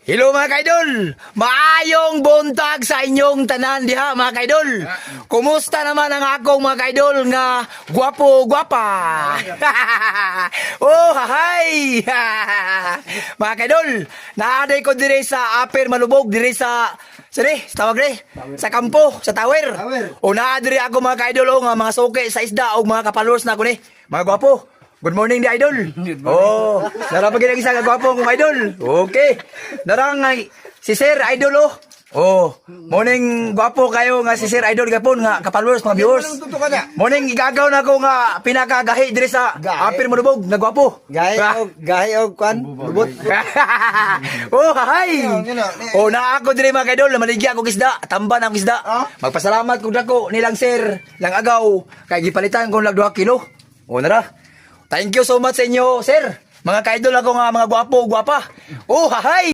Hello mga kaidol! Maayong buntag sa inyong tanan diha mga kaidol! Kumusta naman ang akong mga kaidol nga gwapo-gwapa? Oh, hahay! Mga kaidol, naaday ko dire sa Upper Malubog, dire sa tawag re, sa kampo, sa tower. O naadiri ako mga kaidol o nga mga suke sa isda o mga kapalors na ko ni. Mga gwapo, good morning di idol. Oh, narapagin ang isang gwapo kong idol. Okay. Narang si Sir Idol oh. Oh, morning gwapo kayo nga si Sir Idol gapon nga kapalors mga viewers. Morning igagaw na ko nga pinakagahi dire sa Upper Malubog nga gwapo. Gahi og kwan, lubot. Oh, hay. Oh, na ako dire mga idol, maligya ko isda, tamban ang isda. Magpasalamat kog dako nilang sir, lang agaw kay gipalitan ko lag 2 kilo. Oh, nara. Thank you so much sa inyo, sir. Mga kaidol ako nga mga gwapo, gwapa. Oh, hahay!